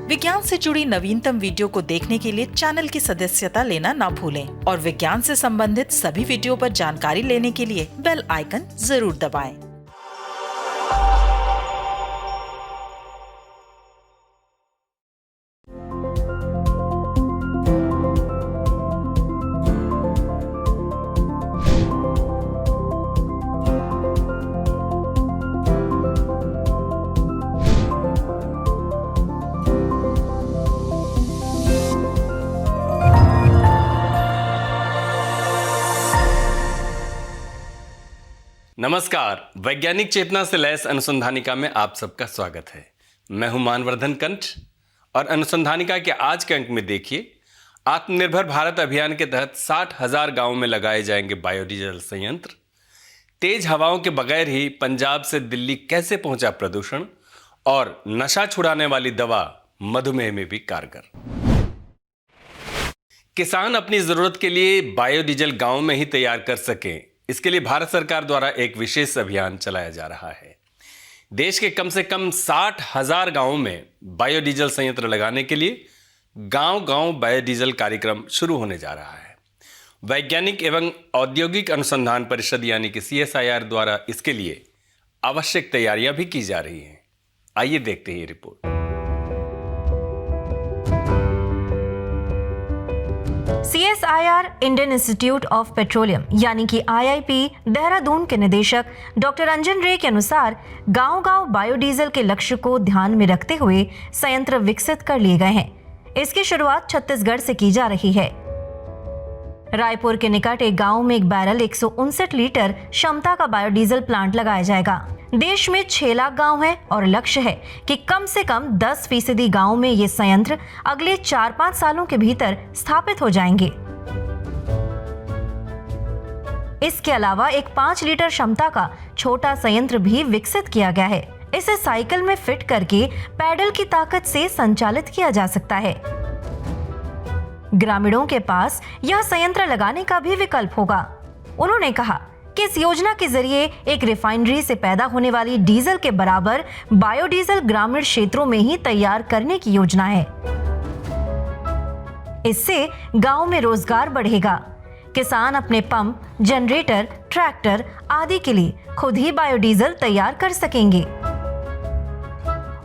विज्ञान से जुड़ी नवीनतम वीडियो को देखने के लिए चैनल की सदस्यता लेना ना भूलें और विज्ञान से संबंधित सभी वीडियो पर जानकारी लेने के लिए बेल आइकन जरूर दबाएं। नमस्कार, वैज्ञानिक चेतना से लैस अनुसंधानिका में आप सबका स्वागत है। मैं हूं मानवर्धन कंठ और अनुसंधानिका के आज के अंक में देखिए, आत्मनिर्भर भारत अभियान के तहत 60,000 गांवों में लगाए जाएंगे बायोडीजल संयंत्र। तेज हवाओं के बगैर ही पंजाब से दिल्ली कैसे पहुंचा प्रदूषण और नशा छुड़ाने वाली दवा मधुमेह में भी कारगर। किसान अपनी जरूरत के लिए बायोडीजल गांव में ही तैयार कर सकें, इसके लिए भारत सरकार द्वारा एक विशेष अभियान चलाया जा रहा है। देश के कम से कम 60,000 गांवों में बायोडीजल संयंत्र लगाने के लिए गांव-गांव बायोडीजल कार्यक्रम शुरू होने जा रहा है। वैज्ञानिक एवं औद्योगिक अनुसंधान परिषद यानी कि CSIR द्वारा इसके लिए आवश्यक तैयारियां भी की जा रही हैं। आइए देखते हैं ये report. CSIR Indian institute of petroleum यानी कि IIP देहरादून के निदेशक डॉक्टर अंजन रे के अनुसार गांव-गांव बायोडीजल के लक्ष्य को ध्यान में रखते हुए संयंत्र विकसित कर लिए गए हैं। इसकी शुरुआत छत्तीसगढ़ से की जा रही है। रायपुर के निकट एक गांव में एक बैरल 159 लीटर क्षमता का बायोडीजल प्लांट लगाया जाएगा। देश में 6 लाख गांव हैं और लक्ष्य है कि कम से कम 10% गांव में ये संयंत्र अगले 4-5 सालों के भीतर स्थापित हो जाएंगे। इसके अलावा एक 5 लीटर क्षमता का छोटा संयंत्र भी विकसित किया गया है। इसे साइकिल में फिट करके पैडल की ताकत से संचालित किया जा सकता है। ग्रामीणों के पास यह संयंत्र लगाने का भी विकल्प होगा। उन्होंने कहा कि इस योजना के जरिए एक रिफाइनरी से पैदा होने वाली डीजल के बराबर बायोडीजल ग्रामीण क्षेत्रों में ही तैयार करने की योजना है। इससे गांव में रोजगार बढ़ेगा। किसान अपने पंप, जनरेटर, ट्रैक्टर आदि के लिए खुद ही बायोडीजल तैयार कर सकेंगे।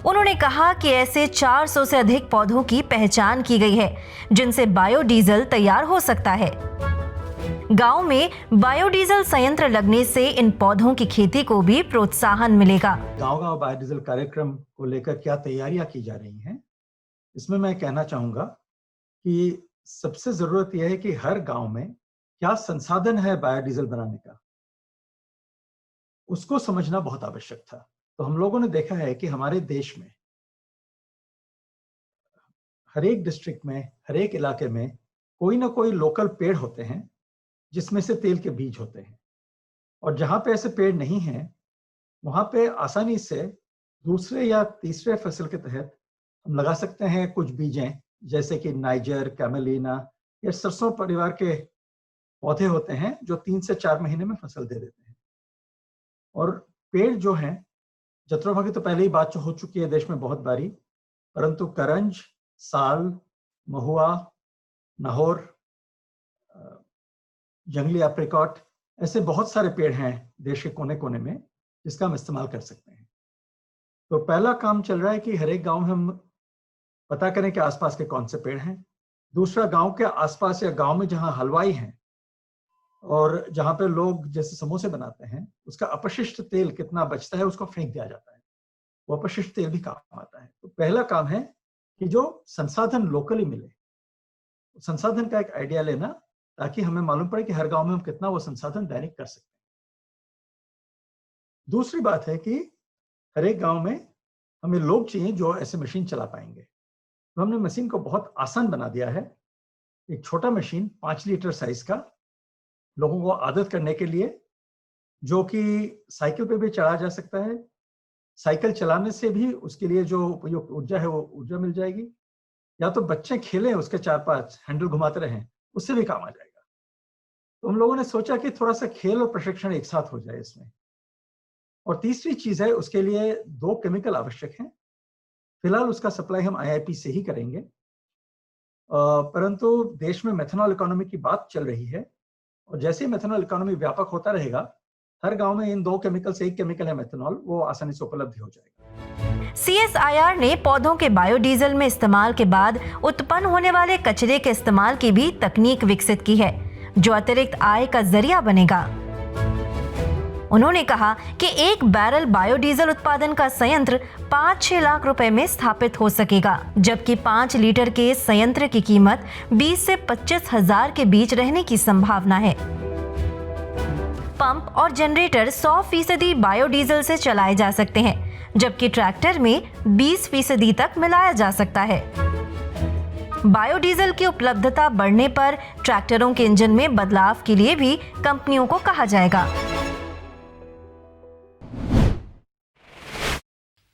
उन्होंने कहा कि ऐसे 400 से अधिक पौधों की पहचान की गई है जिनसे बायोडीजल तैयार हो सकता है। गांव में बायोडीजल संयंत्र लगने से इन पौधों की खेती को भी प्रोत्साहन मिलेगा। गांव-गांव बायोडीजल कार्यक्रम को लेकर क्या तैयारियां की जा रही हैं, इसमें मैं कहना चाहूंगा कि सबसे जरूरत यह है कि हर गांव में क्या संसाधन है बायोडीजल बनाने का, उसको समझना बहुत आवश्यक था। तो हम लोगों ने देखा है कि हमारे देश में हर एक डिस्ट्रिक्ट में, हर एक इलाके में कोई ना कोई लोकल पेड़ होते हैं जिसमें से तेल के बीज होते हैं। और जहां पे ऐसे पेड़ नहीं हैं, वहां पे आसानी से दूसरे या तीसरे फसल के तहत हम लगा सकते हैं कुछ बीजें, जैसे कि नाइजर, कैमेलिना या सरसों परिवार के पौधे होते हैं जो 3 से 4 महीने में फसल दे देते हैं। और पेड़ जो हैं, जत्रोफा की तो पहले ही बात हो चुकी है देश में बहुत बारी, परंतु करंज, साल, महुआ, नाहौर, जंगली एप्रिकॉट, ऐसे बहुत सारे पेड़ हैं देश के कोने कोने में जिसका हम इस्तेमाल कर सकते हैं। तो पहला काम चल रहा है कि हर एक गांव में हम पता करें कि आसपास के कौन से पेड़ हैं। दूसरा, गांव के आसपास या गांव में जहां हलवाई हैं और जहां पे लोग जैसे समोसे बनाते हैं, उसका अपशिष्ट तेल कितना बचता है उसको फेंक दिया जाता है। वो अपशिष्ट तेल भी काम आता है। तो पहला काम है कि जो संसाधन लोकली मिले, संसाधन का एक आइडिया लेना, ताकि हमें मालूम पड़े कि हर गांव में हम कितना वो संसाधन दैनिक कर सकते हैं। दूसरी बात है कि हर एक गांव में हमें लोग चाहिए जो ऐसे मशीन चला पाएंगे। तो हमने मशीन को बहुत आसान बना दिया है। एक छोटा मशीन 5 लीटर साइज का, लोगों को आदत करने के लिए, जो कि साइकिल पे भी चढ़ाया जा सकता है। साइकिल चलाने से भी उसके लिए जो उपयुक्त ऊर्जा है वो ऊर्जा मिल जाएगी, या तो बच्चे खेलें उसके 4-5 हैंडल घुमाते रहें, उससे भी काम आ जाएगा। तो हम लोगों ने सोचा कि थोड़ा सा खेल और प्रशिक्षण एक साथ हो जाए इसमें। और तीसरी चीज है, उसके लिए 2 केमिकल आवश्यक हैं। फिलहाल उसका सप्लाई हम IIP से ही करेंगे, परंतु देश में मेथनॉल इकोनॉमी की बात चल रही है और जैसे ही मेथनॉल इकोनॉमी व्यापक होता रहेगा, हर गांव में इन 2 केमिकल से 1 केमिकल है मेथनॉल, वो आसानी से उपलब्ध हो जाएगा। CSIR ने पौधों के बायोडीजल में इस्तेमाल के बाद उत्पन्न होने वाले कचरे के इस्तेमाल की भी तकनीक विकसित की है, जो अतिरिक्त आय का जरिया बनेगा। उन्होंने कहा कि 1 बैरल बायोडीजल उत्पादन का संयंत्र 5-6 लाख रुपए में स्थापित हो सकेगा, जबकि 5 लीटर के संयंत्र की कीमत 20 से 25 हजार के बीच रहने की संभावना है। पंप और जनरेटर 100% बायोडीजल से चलाए जा सकते हैं, जबकि ट्रैक्टर में 20% तक मिलाया जा सकता है। बायोडीजल की उपलब्धता बढ़ने पर ट्रैक्टरों के इंजन में बदलाव के लिए भी कंपनियों को कहा जाएगा।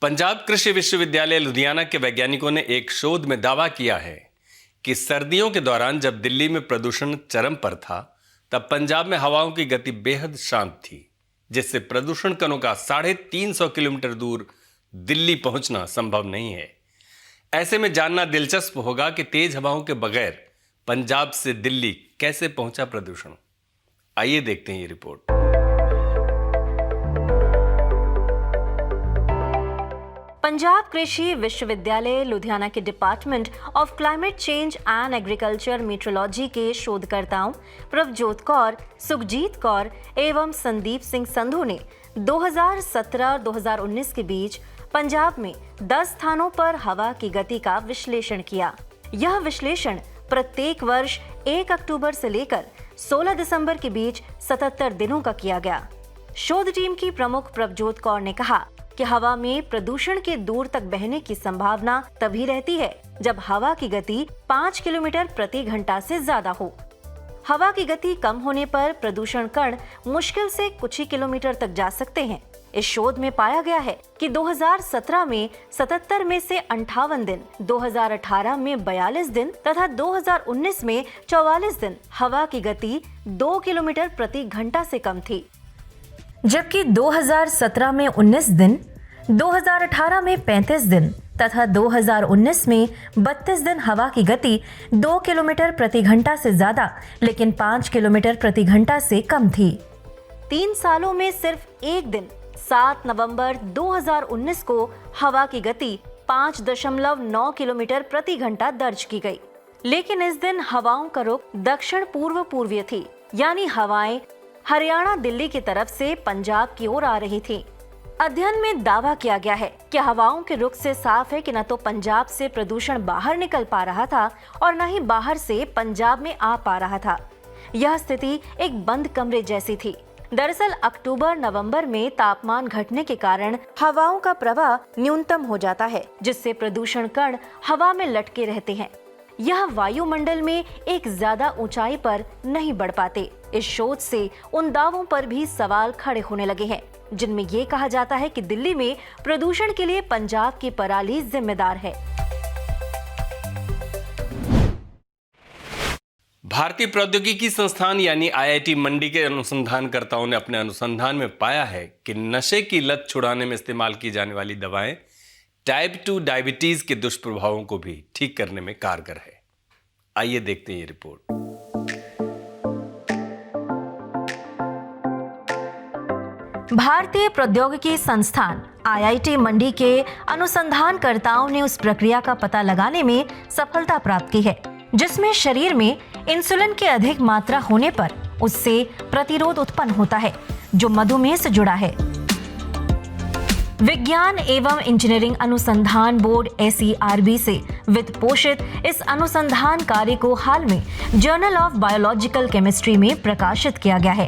पंजाब कृषि विश्वविद्यालय लुधियाना के वैज्ञानिकों ने एक शोध में दावा किया है कि सर्दियों के दौरान जब दिल्ली में प्रदूषण चरम पर था, तब पंजाब में हवाओं की गति बेहद शांत थी, जिससे प्रदूषण कणों का 350 किलोमीटर दूर दिल्ली पहुंचना संभव नहीं है। ऐसे में जानना दिलचस्प होगा कि तेज हवाओं के बगैर पंजाब से दिल्ली कैसे पहुंचा प्रदूषण। आइए देखते हैं ये रिपोर्ट। पंजाब कृषि विश्वविद्यालय लुधियाना के department of climate change and agriculture meteorology के शोधकर्ताओं प्रभजोत कौर, सुखजीत कौर एवं संदीप सिंह संधू ने 2017-2019 के बीच पंजाब में 10 स्थानों पर हवा की गति का विश्लेषण किया। यह विश्लेषण प्रत्येक वर्ष 1 अक्टूबर से लेकर 16 दिसंबर के बीच 77 दिनों का किया गया। शोध टीम की प्रमुख प्रभजोत कौर ने कहा कि हवा में प्रदूषण के दूर तक बहने की संभावना तभी रहती है जब हवा की गति 5 किलोमीटर प्रति घंटा से ज्यादा हो। हवा की गति कम होने पर प्रदूषण कण मुश्किल से कुछ ही किलोमीटर तक जा सकते हैं। इस शोध में पाया गया है कि 2017 में 77 में से 58 दिन, 2018 में 42 दिन तथा 2019 में 44 दिन हवा की गति 2 किलोमीटर प्रति घंटा से कम थी, जबकि 2017 में 19 दिन, 2018 में 35 दिन तथा 2019 में 32 दिन हवा की गति 2 किलोमीटर प्रति घंटा से ज्यादा लेकिन 5 किलोमीटर प्रति घंटा से कम थी। 3 सालों में सिर्फ एक दिन 7 नवंबर 2019 को हवा की गति 5.9 किलोमीटर प्रति घंटा दर्ज की गई, लेकिन इस दिन हवाओं का रुख दक्षिण पूर्व पूर्वीय थी, यानी हवाएं हरियाणा दिल्ली की तरफ से पंजाब की ओर आ रही थी। अध्ययन में दावा किया गया है कि हवाओं के रुख से साफ है कि न तो पंजाब से प्रदूषण बाहर निकल पा रहा था और न ही बाहर से पंजाब में आ पा रहा था। यह स्थिति एक बंद कमरे जैसी थी। दरअसल अक्टूबर नवंबर में तापमान घटने के कारण हवाओं का प्रवाह न्यूनतम हो जाता है, जिससे प्रदूषण कण हवा में लटके रहते हैं। यह वायुमंडल में एक ज्यादा ऊंचाई पर नहीं बढ़ पाते। इस शोध से उन दावों पर भी सवाल खड़े होने लगे हैं जिनमें ये कहा जाता है कि दिल्ली में प्रदूषण के लिए पंजाब की पराली जिम्मेदार है। भारतीय प्रौद्योगिकी संस्थान यानी IIT मंडी के अनुसंधानकर्ताओं ने अपने अनुसंधान में पाया है कि नशे की लत छुड़ाने में इस्तेमाल की जाने वाली दवाएं टाइप 2 डायबिटीज के दुष्प्रभावों को भी ठीक करने में कारगर है। आइए देखते हैं ये रिपोर्ट। भारतीय प्रौद्योगिकी संस्थान IIT मंडी के अनुसंधानकर्ताओं ने उस प्रक्रिया का पता लगाने में सफलता प्राप्त की है जिसमें शरीर में इंसुलिन की अधिक मात्रा होने पर उससे प्रतिरोध उत्पन्न होता है, जो मधुमेह से जुड़ा है। विज्ञान एवं इंजीनियरिंग अनुसंधान बोर्ड SERB से वित्त पोषित इस अनुसंधान कार्य को हाल में जर्नल ऑफ बायोलॉजिकल केमिस्ट्री में प्रकाशित किया गया है।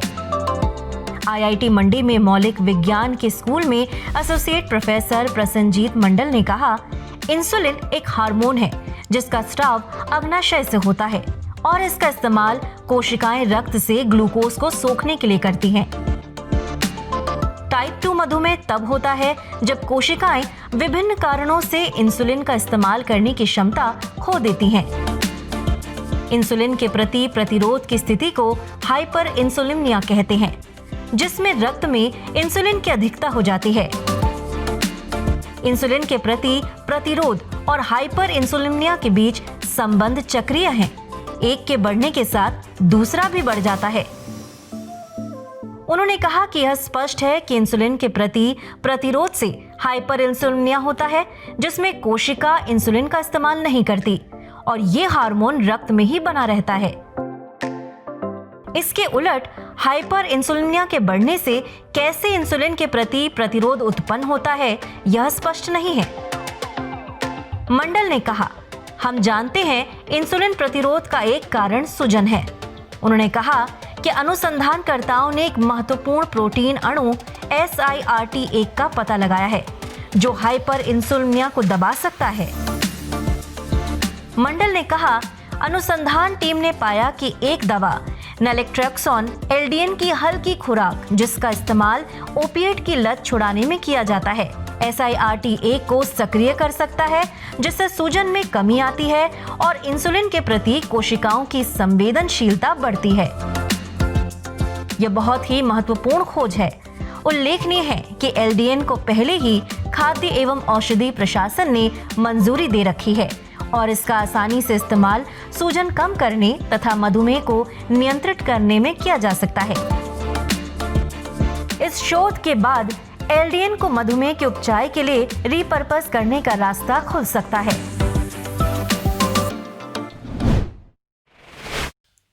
IIT मंडी में मौलिक विज्ञान के स्कूल में एसोसिएट प्रोफेसर प्रसन्नजीत मंडल ने कहा, इंसुलिन एक हार्मोन है जिसका स्राव अग्नाशय से होता है और इसका इस्तेमाल कोशिकाएं रक्त से ग्लूकोज को सोखने के लिए करती हैं। टाइप 2 मधुमेह तब होता है जब कोशिकाएं विभिन्न कारणों से इंसुलिन का इस्तेमाल करने की क्षमता खो देती हैं। इंसुलिन के प्रति प्रतिरोध की स्थिति को हाइपर इंसुलिनिया कहते हैं, जिसमें रक्त में इंसुलिन की अधिकता हो जाती है। इंसुलिन के प्रति प्रतिरोध और हाइपर इंसुलिनिया के बीच संबंध चक्रीय है। एक के बढ़ने के साथ दूसरा भी बढ़ जाता है। उन्होंने कहा कि यह स्पष्ट है कि इंसुलिन के प्रति प्रतिरोध से हाइपर इंसुलिनिया होता है, जिसमें कोशिका इंसुलिन का इस्तेमाल नहीं करती और ये हार्मोन रक्त में ही बना रहता है। इसके उलट हाइपर इंसुलिनिया के बढ़ने से कैसे इंसुलिन के प्रति प्रतिरोध उत्पन्न होता है, यह स्पष्ट नहीं है। मंडल ने कहा, हम जानते हैं इंसुलिन प्रतिरोध का एक कारण सूजन है। उन्होंने कहा कि अनुसंधानकर्ताओं ने एक महत्वपूर्ण प्रोटीन अणु SIRT1 का पता लगाया है, जो हाइपर इंसुलिनिया को दबा सकता है। मंडल ने कहा, अनुसंधान टीम ने पाया कि एक दवा नैलेट्रोक्सोन LDN की हल्की खुराक, जिसका इस्तेमाल ओपिएट की लत छुड़ाने में किया जाता है, SIRT1 को सक्रिय कर सकता है, जिससे सूजन में कमी आती है और इंसुलिन के प्रति कोशिकाओं की संवेदनशीलता बढ़ती है। यह बहुत ही महत्वपूर्ण खोज है। उल्लेखनीय है कि LDN को पहले ही खाद्य एवं औषधि प्रशासन ने मंजूरी दे रखी है और इसका आसानी से इस्तेमाल सूजन कम करने तथा मधुमेह को नियंत्रित करने में किया जा सकता है। इस शोध के बाद LDN को मधुमेह के उपचार के लिए रिपर्पस करने का रास्ता खुल सकता है।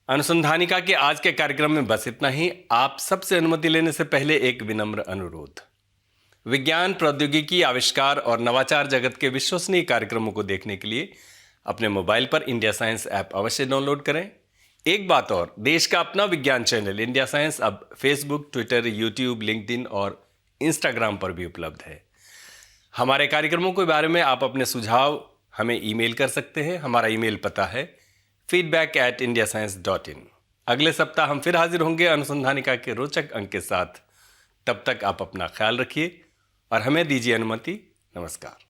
अनुसंधानिका के आज के कार्यक्रम में बस इतना ही। आप सबसे अनुमति लेने से पहले एक विनम्र अनुरोध। विज्ञान, प्रौद्योगिकी, आविष्कार और नवाचार जगत के विश्वसनीय कार्यक्रमों को देखने के लिए अपने मोबाइल पर इंडिया साइंस ऐप अवश्य डाउनलोड करें। एक बात और, देश का अपना विज्ञान चैनल इंडिया साइंस अब फेसबुक, ट्विटर, यूट्यूब, लिंक्डइन और इंस्टाग्राम पर भी उपलब्ध है। हमारे कार्यक्रमों के बारे में आप अपने सुझाव हमें ईमेल कर सकते हैं। हमारा ईमेल पता है feedback@indiascience.in। अगले सप्ताह हम फिर हाजिर होंगे अनुसंधानिका के रोचक अंक के साथ। तब तक आप अपना ख्याल रखिए और हमें दीजिए अनुमति। नमस्कार।